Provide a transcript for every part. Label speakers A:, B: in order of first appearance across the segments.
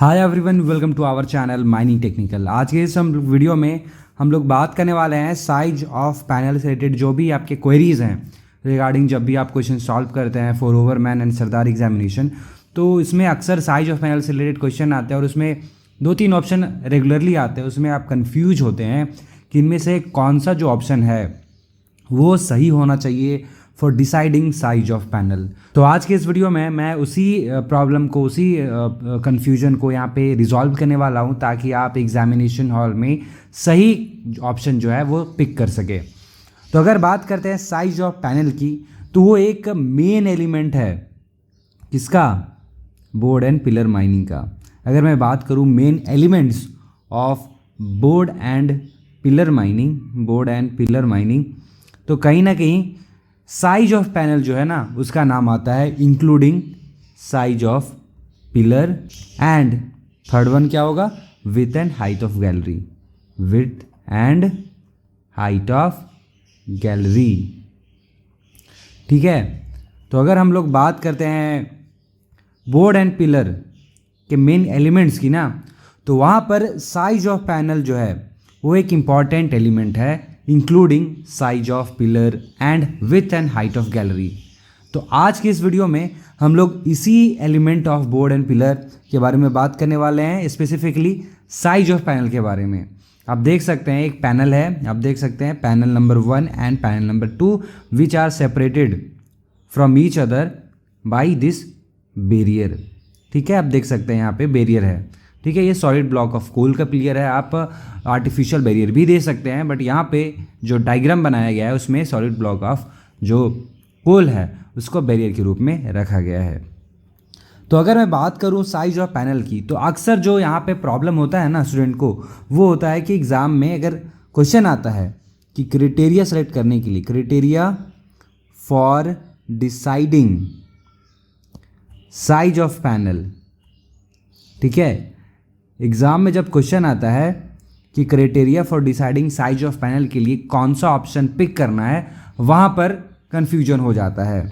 A: Hi everyone, welcome to our channel mining technical. आज के इस वीडियो में हम लोग बात करने वाले हैं साइज ऑफ पैनल से रिलेटेड जो भी आपके क्वेरीज हैं रिगार्डिंग जब भी आप क्वेश्चन सॉल्व करते हैं फॉर ओवरमैन एंड सरदार एग्जामिनेशन। तो इसमें अक्सर साइज ऑफ पैनल से रिलेटेड क्वेश्चन आते हैं और उसमें 2-3 ऑप्शन रेगुलरली आते हैं। उसमें आप कन्फ्यूज होते हैं कि इनमें से कौन सा जो ऑप्शन है वो सही होना चाहिए for deciding size of panel. तो आज के इस वीडियो में मैं उसी प्रॉब्लम को, उसी कन्फ्यूजन को यहाँ पे रिजॉल्व करने वाला हूँ ताकि आप एग्जामिनेशन हॉल में सही ऑप्शन जो है वो पिक कर सके। तो अगर बात करते हैं साइज ऑफ पैनल की, तो वो एक मेन एलिमेंट है किसका? बोर्ड एंड पिलर माइनिंग का। अगर मैं बात करूँ main elements of board and pillar mining, तो कहीं ना कहीं साइज ऑफ पैनल जो है ना उसका नाम आता है including size of pillar and third one क्या होगा? Width and height of gallery. ठीक है, तो अगर हम लोग बात करते हैं बोर्ड एंड पिलर के मेन एलिमेंट्स की ना, तो वहाँ पर साइज ऑफ पैनल जो है वो एक इम्पॉर्टेंट एलिमेंट है including size of pillar and width and height of gallery. तो आज की इस वीडियो में हम लोग इसी element of board and pillar के बारे में बात करने वाले हैं, स्पेसिफिकली साइज ऑफ पैनल के बारे में। आप देख सकते हैं एक पैनल है, आप देख सकते हैं panel number 1 and panel number 2 which are separated from each other by this barrier. ठीक है, आप देख सकते हैं यहाँ पे बैरियर है। ठीक है, ये सॉलिड ब्लॉक ऑफ कोल का पिलर है। आप आर्टिफिशियल बैरियर भी दे सकते हैं, बट यहाँ पे जो डायग्राम बनाया गया है उसमें सॉलिड ब्लॉक ऑफ जो कोल है उसको बैरियर के रूप में रखा गया है। तो अगर मैं बात करूँ साइज ऑफ पैनल की, तो अक्सर जो यहाँ पे प्रॉब्लम होता है ना स्टूडेंट को, वो होता है कि एग्ज़ाम में अगर क्वेश्चन आता है कि क्राइटेरिया सेलेक्ट करने के लिए, criteria for deciding size of panel. ठीक है, एग्ज़ाम में जब क्वेश्चन आता है कि criteria for deciding size of panel के लिए कौन सा ऑप्शन पिक करना है, वहाँ पर कन्फ्यूजन हो जाता है।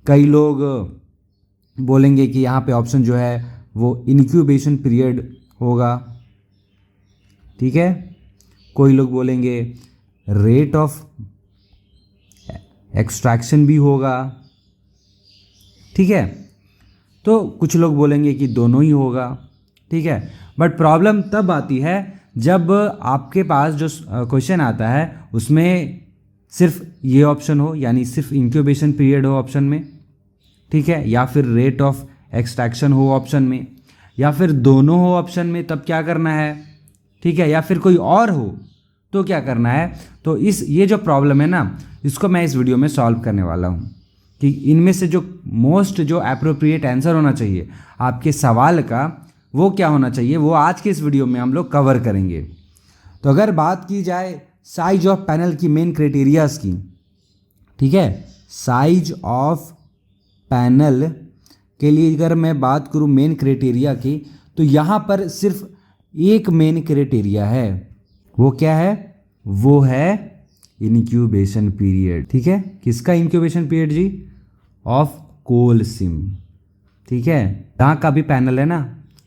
A: कई लोग बोलेंगे कि यहाँ पे ऑप्शन जो है वो इंक्यूबेशन पीरियड होगा। ठीक है, कोई लोग बोलेंगे रेट ऑफ एक्सट्रैक्शन भी होगा। ठीक है, तो कुछ लोग बोलेंगे कि दोनों ही होगा। ठीक है, बट प्रॉब्लम तब आती है जब आपके पास जो क्वेश्चन आता है उसमें सिर्फ ये ऑप्शन हो, यानी सिर्फ इंक्यूबेशन पीरियड हो ऑप्शन में। ठीक है, या फिर रेट ऑफ एक्सट्रैक्शन हो ऑप्शन में, या फिर दोनों हो ऑप्शन में, तब क्या करना है? ठीक है, या फिर कोई और हो तो क्या करना है? तो ये जो प्रॉब्लम है ना, इसको मैं इस वीडियो में सॉल्व करने वाला हूँ कि इनमें से जो मोस्ट जो एप्रोप्रिएट आंसर होना चाहिए आपके सवाल का, वो क्या होना चाहिए, वो आज के इस वीडियो में हम लोग कवर करेंगे। तो अगर बात की जाए साइज ऑफ पैनल की मेन क्राइटेरियाज की, ठीक है, साइज ऑफ पैनल के लिए अगर मैं बात करूँ मेन क्राइटेरिया की, तो यहाँ पर सिर्फ एक मेन क्राइटेरिया है। वो क्या है? वो है इंक्यूबेशन पीरियड। ठीक है, किसका इंक्यूबेशन पीरियड जी? Of coal seam. ठीक है, जहाँ का भी पैनल है ना,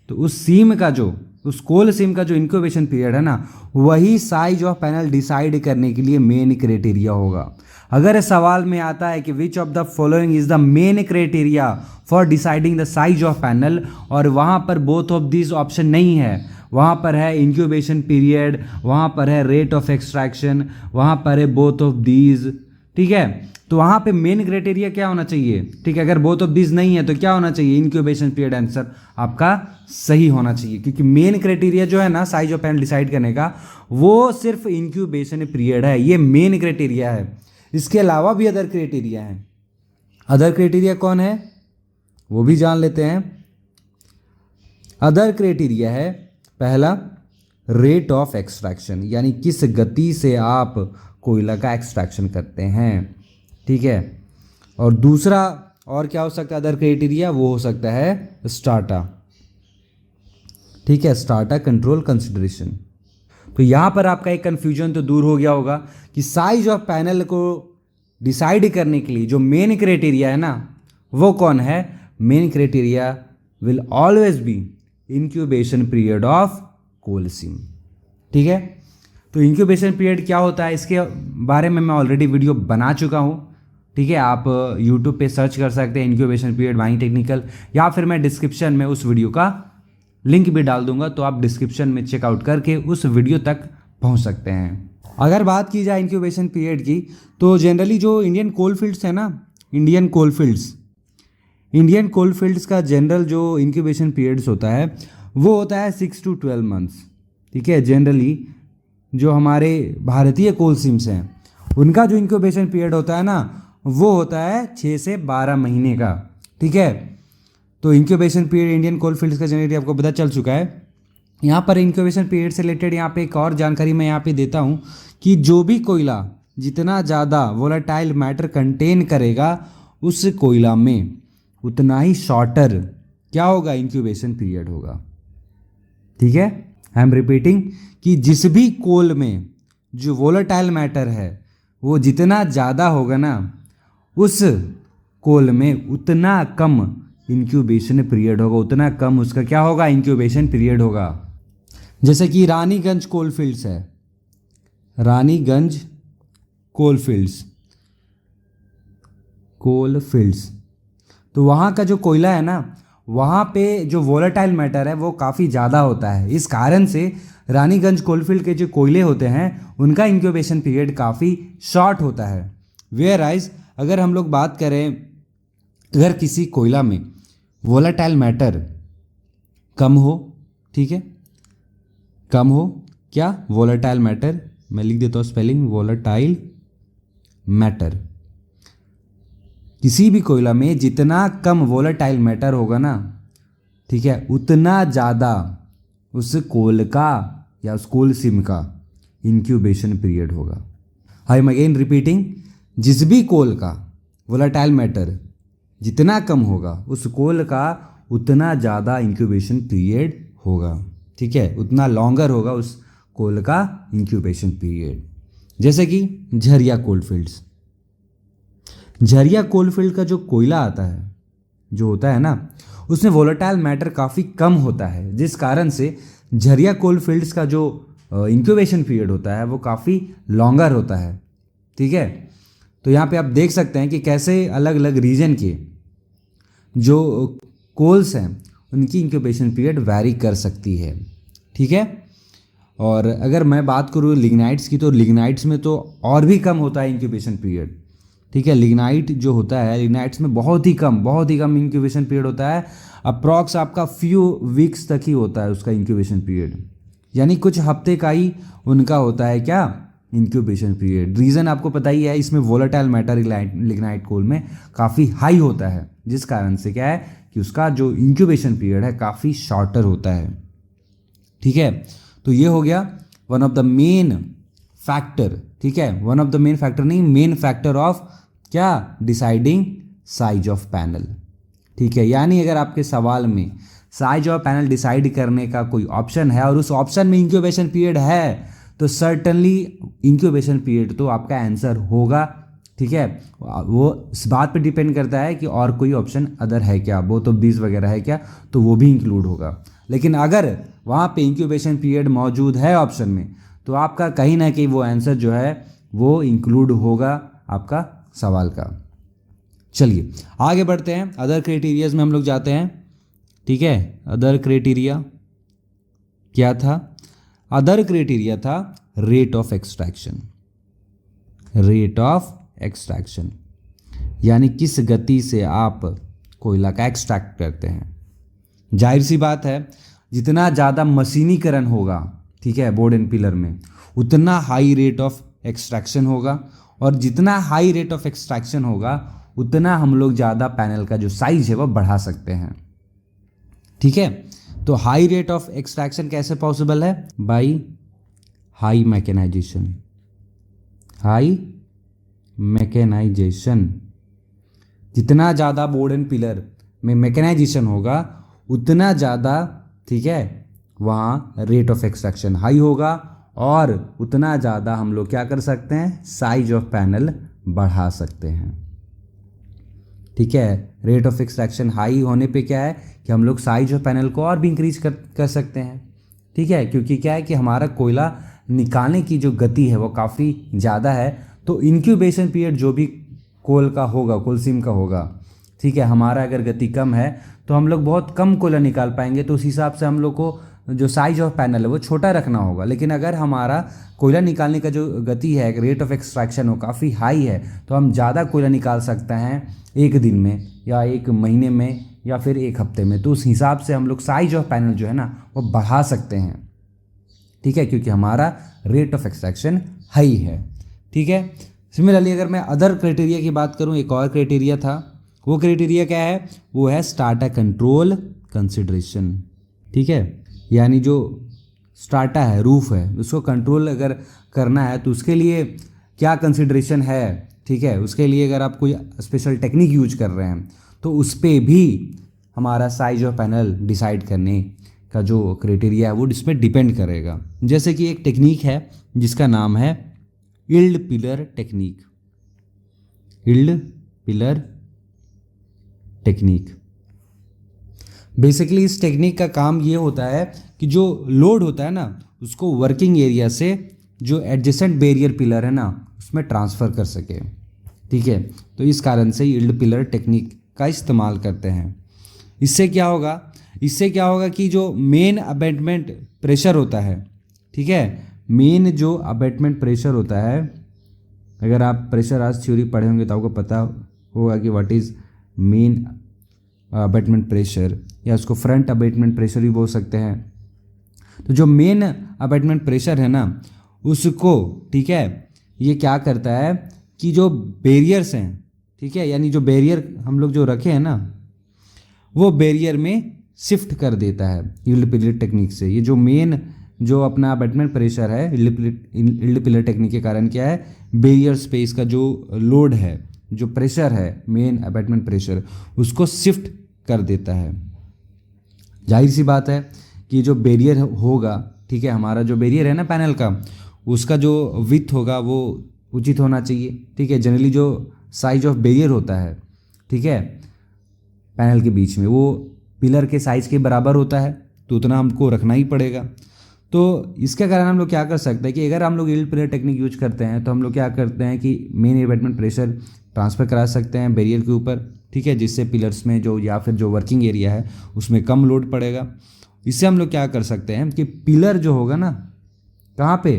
A: तो उस सिम का जो, उस कोल सिम का जो इंक्यूबेशन पीरियड है ना, वही साइज ऑफ पैनल डिसाइड करने के लिए मेन क्राइटेरिया होगा। अगर सवाल में आता है कि विच of the following is the main criteria for deciding the size of panel, और वहाँ पर बोथ ऑफ दिस ऑप्शन नहीं है, वहाँ पर है इंक्यूबेशन पीरियड, वहाँ पर है रेट ऑफ एक्सट्रैक्शन, वहाँ पर है बोथ ऑफ दीज। ठीक है, तो वहाँ पे मेन क्राइटेरिया क्या होना चाहिए? ठीक है, अगर बोथ ऑफ दीज नहीं है तो क्या होना चाहिए? इंक्यूबेशन पीरियड आंसर आपका सही होना चाहिए, क्योंकि मेन क्राइटेरिया जो है ना साइज ऑफ पैनल डिसाइड करने का, वो सिर्फ इंक्यूबेशन पीरियड है, ये मेन क्राइटेरिया है। इसके अलावा भी अदर क्राइटेरिया हैं। अदर क्राइटेरिया कौन है वो भी जान लेते हैं। अदर क्राइटेरिया है पहला रेट ऑफ एक्सट्रैक्शन, यानी किस गति से आप कोयला का एक्सट्रैक्शन करते हैं। ठीक है, और दूसरा और क्या हो सकता है अदर क्राइटेरिया? वो हो सकता है स्टार्टा। ठीक है, स्टार्टा कंट्रोल कंसिडरेशन। तो यहाँ पर आपका एक कन्फ्यूजन तो दूर हो गया होगा कि साइज ऑफ पैनल को डिसाइड करने के लिए जो मेन क्राइटेरिया है ना, वो कौन है? Main criteria will always be incubation period of कोलसीम। ठीक है, तो इंक्यूबेशन पीरियड क्या होता है इसके बारे में मैं ऑलरेडी वीडियो बना चुका हूँ। ठीक है, आप यूट्यूब पे सर्च कर सकते हैं इंक्यूबेशन पीरियड बाइंग टेक्निकल, या फिर मैं डिस्क्रिप्शन में उस वीडियो का लिंक भी डाल दूंगा, तो आप डिस्क्रिप्शन में चेकआउट करके उस वीडियो तक पहुंच सकते हैं। अगर बात की जाए इंक्यूबेशन पीरियड की, तो जनरली जो इंडियन कोल फील्ड्स है ना, इंडियन कोल फील्ड्स का जनरल जो इंक्यूबेशन पीरियड्स होता है वो होता है 6 to 12 मंथ्स। ठीक है, जनरली जो हमारे भारतीय कोल सीम्स हैं उनका जो इंक्यूबेशन पीरियड होता है ना वो होता है 6 से 12 महीने का। ठीक है, तो incubation period Indian coal fields का जनरली आपको पता चल चुका है। यहाँ पर इंक्यूबेशन पीरियड से रिलेटेड यहाँ पे एक और जानकारी मैं यहाँ पे देता हूँ कि जो भी कोयला जितना ज़्यादा वोलेटाइल मैटर कंटेन करेगा उस कोयला में उतना ही शॉर्टर क्या होगा, इंक्यूबेशन पीरियड होगा। ठीक है, आई एम रिपीटिंग कि जिस भी कोल में जो वोलेटाइल मैटर है वो जितना ज़्यादा होगा ना उस कोल में उतना कम इंक्यूबेशन पीरियड होगा, उतना कम उसका क्या होगा, इंक्यूबेशन पीरियड होगा। जैसे कि रानीगंज कोल फील्ड्स है, रानीगंज कोल फील्ड्स, तो वहाँ का जो कोयला है ना वहाँ पे जो वोलेटाइल मैटर है वो काफ़ी ज़्यादा होता है। इस कारण से रानीगंज कोलफील्ड के जो कोयले होते हैं उनका इंक्यूबेशन पीरियड काफ़ी शॉर्ट होता है। वेयर आइज अगर हम लोग बात करें, अगर किसी कोयला में वोलेटाइल मैटर कम हो, ठीक है, कम हो, क्या वोलेटाइल मैटर, मैं लिख देता हूँ स्पेलिंग, वोलेटाइल मैटर, किसी भी कोयला में जितना कम वोलेटाइल मैटर होगा ना, ठीक है, उतना ज़्यादा उस कोल का या उस कोल सिम का इंक्यूबेशन पीरियड होगा। आई एम अगेन रिपीटिंग, जिस भी कोल का वोलेटाइल मैटर जितना कम होगा उस कोल का उतना ज़्यादा इंक्यूबेशन पीरियड होगा। ठीक है, उतना लॉन्गर होगा उस कोल का इंक्यूबेशन पीरियड। जैसे कि झरिया कोलफील्ड्स, झरिया कोलफील्ड का जो कोयला आता है जो होता है ना उसमें वोलेटाइल मैटर काफ़ी कम होता है, जिस कारण से झरिया कोलफील्ड्स का जो इंक्यूबेशन पीरियड होता है वो काफ़ी लॉन्गर होता है। ठीक है, तो यहाँ पे आप देख सकते हैं कि कैसे अलग अलग रीजन के जो कोल्स हैं उनकी इंक्यूबेशन पीरियड वैरी कर सकती है। ठीक है, और अगर मैं बात करूँ लिग्नाइट्स की, तो लिग्नाइट्स में तो और भी कम होता है इंक्यूबेशन पीरियड। ठीक है, लिग्नाइट जो होता है, लिग्नाइट्स में बहुत ही कम इंक्यूबेशन पीरियड होता है। अप्रॉक्स आपका फ्यू वीक्स तक ही होता है उसका इंक्यूबेशन पीरियड, यानी कुछ हफ्ते का ही उनका होता है क्या, इंक्यूबेशन पीरियड। रीज़न आपको पता ही है, इसमें वोलेटाइल मैटर लिग्नाइट कोल में काफ़ी हाई होता है, जिस कारण से क्या है कि उसका जो इंक्यूबेशन पीरियड है काफ़ी शॉर्टर होता है। ठीक है, तो ये हो गया one of the main factor. ठीक है, one of the main factor नहीं, मेन फैक्टर ऑफ क्या, डिसाइडिंग साइज ऑफ पैनल। ठीक है, यानी अगर आपके सवाल में साइज ऑफ पैनल डिसाइड करने का कोई ऑप्शन है और उस ऑप्शन में इंक्यूबेशन पीरियड है तो सर्टनली इंक्यूबेशन पीरियड तो आपका आंसर होगा। ठीक है, वो इस बात पे डिपेंड करता है कि और कोई ऑप्शन अदर है क्या, वो तो 20 वगैरह है क्या, तो वो भी इंक्लूड होगा। लेकिन अगर वहाँ पे इंक्यूबेशन पीरियड मौजूद है ऑप्शन में तो आपका कहीं ना कहीं वो आंसर जो है वो इंक्लूड होगा आपका सवाल का। चलिए आगे बढ़ते हैं, अदर क्राइटेरियाज में हम लोग जाते हैं। ठीक है, अदर क्राइटेरिया क्या था, अदर क्राइटेरिया था rate of extraction. Rate of extraction यानी किस गति से आप कोयला का एक्सट्रैक्ट करते हैं। जाहिर सी बात है, जितना ज़्यादा मशीनीकरण होगा, ठीक है, बोर्ड एंड पिलर में, उतना हाई रेट ऑफ एक्सट्रैक्शन होगा, और जितना हाई रेट ऑफ एक्सट्रैक्शन होगा उतना हम लोग ज़्यादा पैनल का जो साइज है वो बढ़ा सकते हैं। ठीक है, तो हाई रेट ऑफ एक्सट्रैक्शन कैसे पॉसिबल है, by high mechanisation. High mechanisation, जितना ज़्यादा बोर्ड एंड पिलर में मैकेनाइजेशन होगा उतना ज़्यादा, ठीक है, वहाँ रेट ऑफ एक्सट्रैक्शन हाई होगा और उतना ज़्यादा हम लोग क्या कर सकते हैं, साइज ऑफ पैनल बढ़ा सकते हैं। ठीक है। रेट ऑफ एक्सट्रैक्शन हाई होने पे क्या है कि हम लोग साइज ऑफ पैनल को और भी इंक्रीज कर सकते हैं, ठीक है, क्योंकि क्या है कि हमारा कोयला निकालने की जो गति है वो काफ़ी ज़्यादा है। तो इंक्यूबेशन पीरियड जो भी कोल का होगा, कोल सीम का होगा, ठीक है, हमारा अगर गति कम है तो हम लोग बहुत कम कोयला निकाल पाएंगे, तो उस हिसाब से हम लोग को जो साइज ऑफ पैनल है वो छोटा रखना होगा। लेकिन अगर हमारा कोयला निकालने का जो गति है, रेट ऑफ एक्सट्रैक्शन, वो काफ़ी हाई है, तो हम ज़्यादा कोयला निकाल सकते हैं एक दिन में या एक महीने में या फिर एक हफ्ते में। तो उस हिसाब से हम लोग साइज ऑफ पैनल जो है ना वो बढ़ा सकते हैं, ठीक है, क्योंकि हमारा रेट ऑफ एक्सट्रैक्शन हाई है, ठीक है। सिमिलरली अगर मैं अदर क्राइटेरिया की बात करूँ, एक और क्राइटेरिया था, वो क्राइटेरिया क्या है, वो है स्टार्टा कंट्रोल कंसिडरेशन, ठीक है। यानी जो स्टार्टा है, रूफ है, उसको कंट्रोल अगर करना है तो उसके लिए क्या कंसिडरेशन है, ठीक है। उसके लिए अगर आप कोई स्पेशल टेक्निक यूज कर रहे हैं तो उस पर भी हमारा साइज ऑफ पैनल डिसाइड करने का जो क्राइटेरिया है वो इसमें डिपेंड करेगा। जैसे कि एक टेक्निक है जिसका नाम है yield pillar technique. Yield pillar technique, basically इस टेक्निक का काम ये होता है कि जो लोड होता है ना उसको वर्किंग एरिया से जो एडजेसेंट बैरियर पिलर है ना उसमें ट्रांसफ़र कर सके, ठीक है। तो इस कारण से यील्ड पिलर टेक्निक का इस्तेमाल करते हैं। इससे क्या होगा कि जो मेन अबैटमेंट प्रेशर होता है, ठीक है, मेन जो अबैटमेंट प्रेशर होता है, अगर आप प्रेशर आज थ्योरी पढ़े होंगे तो आपको पता होगा कि what is main abatement pressure, या उसको फ्रंट अबैटमेंट प्रेशर भी बोल सकते हैं। तो जो मेन अबैटमेंट प्रेशर है ना उसको, ठीक है, ये क्या करता है कि जो बैरियर्स हैं, ठीक है, यानी जो बैरियर हम लोग जो रखे हैं ना वो बैरियर में शिफ्ट कर देता है यील्ड पिलर टेक्निक से। ये जो मेन जो अपना अबैटमेंट प्रेशर है यील्ड पिलर टेक्निक के कारण क्या है, बैरियर स्पेस का जो लोड है, जो प्रेशर है, मेन अबैटमेंट प्रेशर, उसको शिफ्ट कर देता है। जाहिर सी बात है कि जो बैरियर होगा, ठीक है, हमारा जो बैरियर है ना पैनल का, उसका जो विड्थ होगा वो उचित होना चाहिए, ठीक है। जनरली जो साइज ऑफ बैरियर होता है, ठीक है, पैनल के बीच में, वो पिलर के साइज़ के बराबर होता है, तो उतना हमको रखना ही पड़ेगा। तो इसके कारण हम लोग क्या कर सकते हैं कि अगर हम लोग यील्ड पिलर टेक्निक यूज करते हैं तो हम लोग क्या करते हैं कि मेन अबैटमेंट प्रेशर ट्रांसफ़र करा सकते हैं बैरियर के ऊपर, ठीक है, जिससे पिलर्स में जो या फिर जो वर्किंग एरिया है उसमें कम लोड पड़ेगा। इससे हम लोग क्या कर सकते हैं कि पिलर जो होगा ना, कहाँ पे,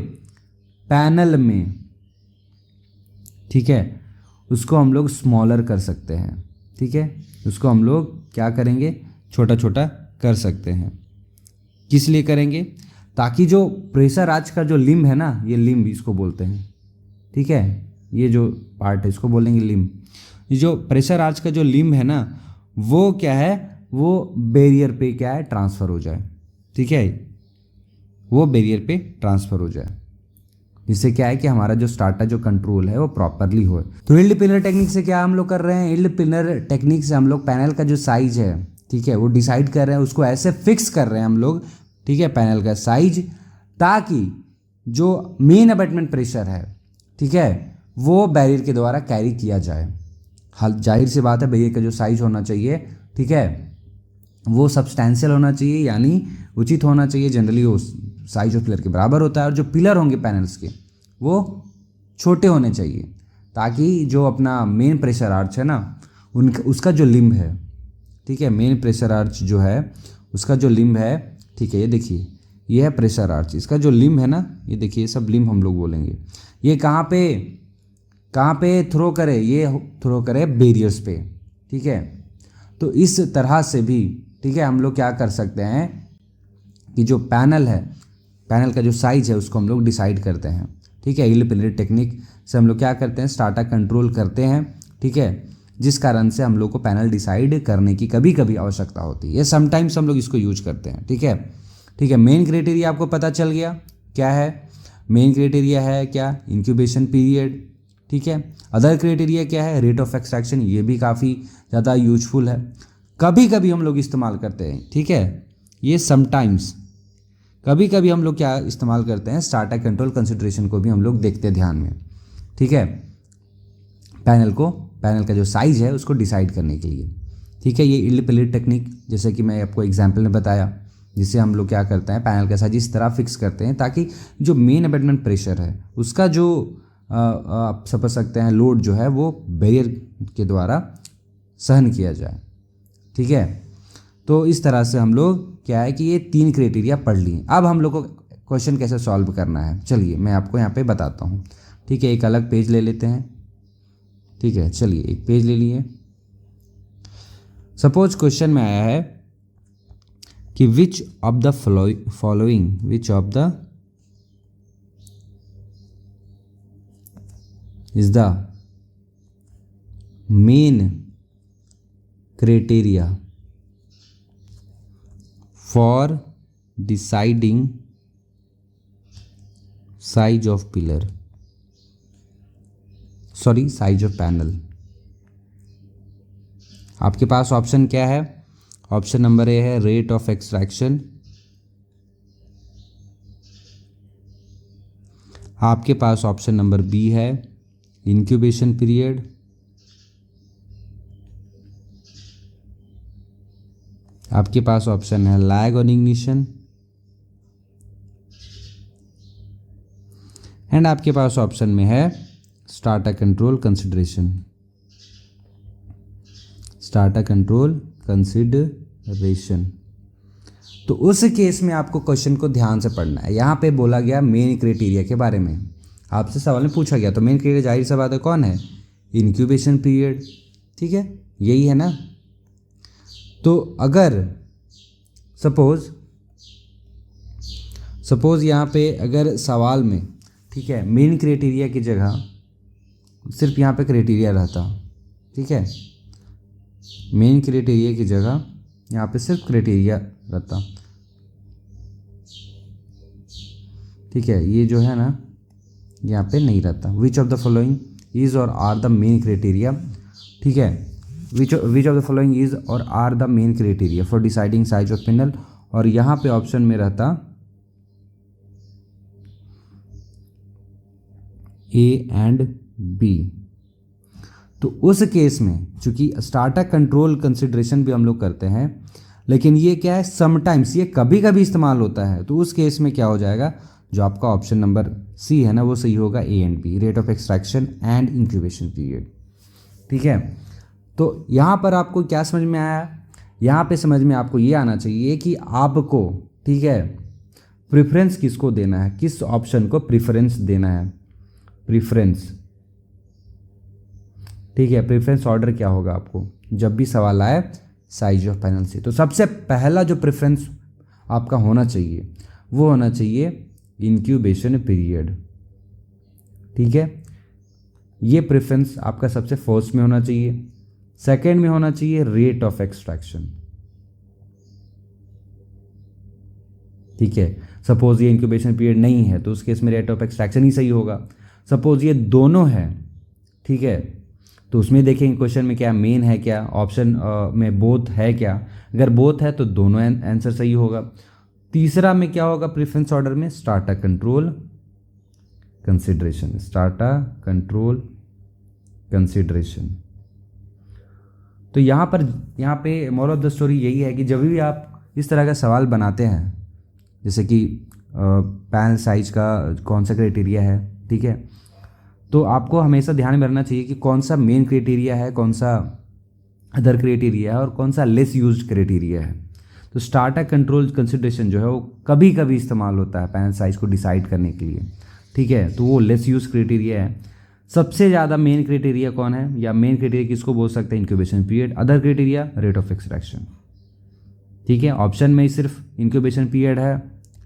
A: पैनल में, ठीक है, उसको हम लोग स्मॉलर कर सकते हैं, ठीक है, उसको हम लोग क्या करेंगे, छोटा छोटा कर सकते हैं। किस लिए करेंगे, ताकि जो प्रेशर आर्च का जो लिम्ब है ना, ये लिम्ब इसको बोलते हैं, ठीक है, ये जो पार्ट है इसको बोलेंगे लिम्ब। ये जो प्रेशर आर्च का जो लिम्ब है ना वो क्या है, वो बैरियर पे क्या है, ट्रांसफ़र हो जाए, ठीक है, वो बैरियर पे ट्रांसफ़र हो जाए, जिससे क्या है कि हमारा जो स्टार्टा जो कंट्रोल है वो प्रॉपरली हो। तो यील्ड पिलर टेक्निक से क्या हम लोग कर रहे हैं, यील्ड पिलर टेक्निक से हम लोग पैनल का जो साइज है, ठीक है, वो डिसाइड कर रहे हैं, उसको ऐसे फिक्स कर रहे हैं हम लोग, ठीक है, पैनल का साइज, ताकि जो मेन अबैटमेंट प्रेशर है, ठीक है, वो बैरियर के द्वारा कैरी किया जाए। हाल जाहिर सी बात है बैरियर का जो साइज होना चाहिए, ठीक है, वो सब्सटैंशियल होना चाहिए, यानी उचित होना चाहिए। जनरली वो साइज ऑफ पिलर के बराबर होता है, और जो पिलर होंगे पैनल्स के वो छोटे होने चाहिए, ताकि जो अपना मेन प्रेशर आर्च है ना उसका जो लिम्ब है, ठीक है, मेन प्रेशर आर्च जो है उसका जो लिम्ब है, ठीक है, ये देखिए ये है प्रेशर आर्च, इसका जो लिम्ब है ना, ये देखिए सब लिम्ब हम लोग बोलेंगे, ये कहाँ पे थ्रो करे, ये थ्रो करे बैरियर्स पे, ठीक है। तो इस तरह से भी, ठीक है, हम लोग क्या कर सकते हैं कि जो पैनल है, पैनल का जो साइज है उसको हम लोग डिसाइड करते हैं, ठीक है। यील्ड पिलर टेक्निक से हम लोग क्या करते हैं, स्टार्टा कंट्रोल करते हैं, ठीक है, जिस कारण से हम लोग को पैनल डिसाइड करने की कभी कभी आवश्यकता होती है, समटाइम्स हम लोग इसको यूज करते हैं, ठीक है, ठीक है। मेन क्राइटेरिया आपको पता चल गया क्या है, मेन क्राइटेरिया है क्या, इंक्यूबेशन पीरियड, ठीक है। अदर क्राइटेरिया क्या है, रेट ऑफ एक्सट्रैक्शन, ये भी काफ़ी ज़्यादा यूजफुल है, कभी कभी हम लोग इस्तेमाल करते हैं, ठीक है, ये समटाइम्स, कभी कभी हम लोग क्या इस्तेमाल करते हैं, स्टार्टा कंट्रोल कंसिडरेशन को भी हम लोग देखते हैं ध्यान में, ठीक है, पैनल को पैनल का जो साइज़ है उसको डिसाइड करने के लिए। ठीक है, ये यील्ड पिलर टेक्निक, जैसे कि मैं आपको एग्जाम्पल में बताया, जिससे हम लोग क्या करते हैं, पैनल का साइज इस तरह फिक्स करते हैं ताकि जो मेन अबैटमेंट प्रेशर है उसका जो आप समझ सकते हैं लोड जो है वो बैरियर के द्वारा सहन किया जाए। ठीक है, तो इस तरह से हम लोग क्या है कि ये 3 क्राइटेरिया पढ़ लिए। अब हम लोग को क्वेश्चन कैसे सॉल्व करना है, चलिए मैं आपको यहाँ पे बताता हूँ। ठीक है, एक अलग पेज ले लेते हैं। ठीक है, चलिए एक पेज ले लिए। सपोज क्वेश्चन में आया है कि विच of the following which of the is the main criteria for deciding size of pillar, sorry size of panel. आपके पास ऑप्शन क्या है? ऑप्शन नंबर ए है रेट ऑफ एक्सट्रैक्शन, आपके पास ऑप्शन नंबर बी है इंक्यूबेशन पीरियड, आपके पास option है lag on ignition, and आपके पास option में है starter control consideration. Starter control consideration. तो उस केस में आपको क्वेश्चन को ध्यान से पढ़ना है। यहाँ पे बोला गया मेन क्राइटेरिया के बारे में, आपसे सवाल में पूछा गया, तो मेन क्राइटेरिया जाहिर सा बात है कौन है? Incubation period. ठीक है, यही है ना। तो अगर सपोज यहाँ पे अगर सवाल में, ठीक है, मेन क्राइटेरिया की जगह सिर्फ यहाँ पे क्राइटेरिया रहता, ठीक है, मेन क्राइटेरिया की जगह यहाँ पे सिर्फ क्राइटेरिया रहता, ठीक है, ये जो है ना यहाँ पे नहीं रहता। Which of the following is or are the main criteria, ठीक है, which of the following is or are the main criteria for deciding size of pineal, और यहाँ पे ऑप्शन में रहता ए एंड बी। तो उस केस में चूंकि स्टार्टर कंट्रोल कंसिडरेशन भी हम लोग करते हैं, लेकिन ये क्या है, समटाइम्स ये कभी कभी इस्तेमाल होता है, तो उस केस में क्या हो जाएगा, जो आपका ऑप्शन नंबर सी है ना वो सही होगा, A and B, rate of extraction and incubation period. ठीक है, तो यहाँ पर आपको क्या समझ में आया? यहाँ पे समझ में आपको ये आना चाहिए कि आपको, ठीक है, प्रेफरेंस किसको देना है, किस ऑप्शन को प्रेफरेंस देना है, प्रेफरेंस। ठीक है, प्रेफरेंस ऑर्डर क्या होगा आपको जब भी सवाल आए साइज ऑफ पैनल से? तो सबसे पहला जो प्रेफरेंस आपका होना चाहिए वो होना चाहिए इंक्यूबेशन पीरियड। ठीक है, ये प्रेफरेंस आपका सबसे फर्स्ट में होना चाहिए। सेकंड में होना चाहिए रेट ऑफ एक्सट्रैक्शन। ठीक है, सपोज ये इंक्यूबेशन पीरियड नहीं है तो उस केस में रेट ऑफ एक्सट्रैक्शन ही सही होगा। सपोज ये दोनों है, ठीक है, तो उसमें देखेंगे क्वेश्चन में क्या मेन है, क्या ऑप्शन में बोथ है, क्या अगर बोथ है तो दोनों आंसर सही होगा। तीसरा में क्या होगा प्रेफरेंस ऑर्डर में, starter control consideration, starter control consideration. तो यहाँ पे मोरल ऑफ द स्टोरी यही है कि जब भी आप इस तरह का सवाल बनाते हैं, जैसे कि पैनल साइज का कौन सा क्राइटेरिया है, ठीक है, तो आपको हमेशा ध्यान में रखना चाहिए कि कौन सा मेन क्राइटेरिया है, कौन सा अदर क्राइटेरिया है और कौन सा लेस यूज्ड क्राइटेरिया है। तो स्टार्टर कंट्रोल कंसिडरेशन जो है वो कभी कभी इस्तेमाल होता है पैनल साइज को डिसाइड करने के लिए, ठीक है, तो वो लेस यूज क्राइटेरिया है। सबसे ज़्यादा मेन क्राइटेरिया कौन है, या मेन क्राइटेरिया किसको बोल सकते हैं, incubation period. Other criteria rate of extraction. ठीक है, ऑप्शन में सिर्फ इंक्यूबेशन पीरियड है,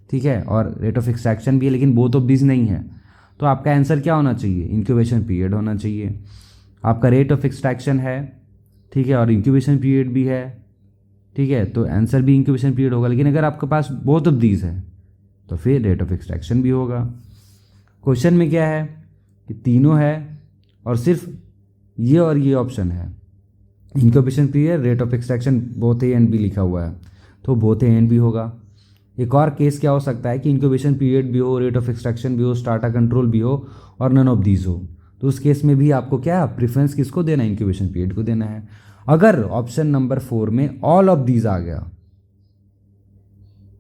A: ठीक है, और रेट ऑफ एक्सट्रैक्शन भी है, लेकिन बोथ ऑफ दिस नहीं है। तो आपका आंसर क्या होना चाहिए, इंक्यूबेशन पीरियड होना चाहिए। आपका रेट ऑफ एक्सट्रैक्शन है, ठीक है, और इंक्यूबेशन पीरियड भी है, ठीक है, तो आंसर भी इंक्यूबेशन पीरियड होगा। लेकिन अगर आपके पास बोथ ऑफ दीज है तो फिर रेट ऑफ एक्सट्रैक्शन भी होगा। क्वेश्चन में क्या है कि तीनों है और सिर्फ ये और ये ऑप्शन है, incubation period, rate of extraction, both A and B लिखा हुआ है, तो बोथ ए एंड बी होगा। एक और केस क्या हो सकता है कि इंक्यूबेशन पीरियड भी हो, रेट ऑफ एक्सट्रैक्शन भी हो, स्टार्टर कंट्रोल भी हो और नन ऑफ दीज हो, तो उस केस में भी आपको क्या प्रेफरेंस किसको देना है, इंक्यूबेशन पीरियड को देना है। अगर ऑप्शन नंबर 4 में ऑल ऑफ दीज आ गया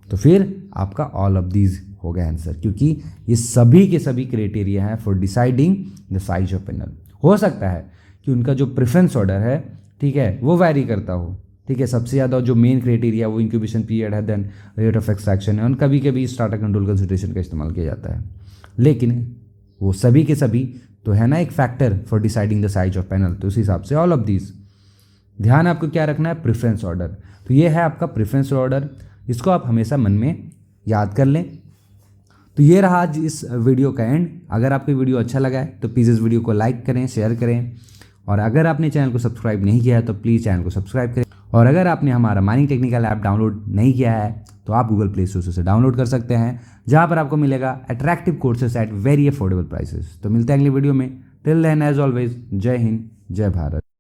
A: तो फिर आपका ऑल ऑफ दीज हो गया आंसर, क्योंकि ये सभी के सभी क्राइटेरिया हैं for deciding the size of panel. हो सकता है कि उनका जो प्रेफरेंस ऑर्डर है, ठीक है, वो वैरी करता हो, ठीक है, सबसे ज़्यादा जो मेन क्राइटेरिया वो इंक्यूबेशन पीरियड है, देन रेट ऑफ एक्सट्रैक्शन है, और कभी कभी स्टार्टर कंट्रोल कंसिडरेशन का इस्तेमाल किया जाता है, लेकिन वो सभी के सभी तो है ना एक factor for deciding the size of panel, तो उस हिसाब से ऑल ऑफ दीज। ध्यान आपको क्या रखना है, प्रेफरेंस ऑर्डर। तो ये है आपका प्रेफरेंस ऑर्डर, इसको आप हमेशा मन में याद कर लें। तो ये रहा आज इस वीडियो का एंड। अगर आपको वीडियो अच्छा लगा है तो प्लीज़ इस वीडियो को लाइक करें, शेयर करें, और अगर आपने चैनल को सब्सक्राइब नहीं किया है तो प्लीज़ चैनल को सब्सक्राइब करें। और अगर आपने हमारा माइनिंग टेक्निकल ऐप डाउनलोड नहीं किया है तो आप गूगल प्ले स्टोर से डाउनलोड कर सकते हैं, जहाँ पर आपको मिलेगा attractive courses at very affordable prices. तो मिलते हैं अगली वीडियो में। टिल देन एज ऑलवेज, जय हिंद, जय भारत।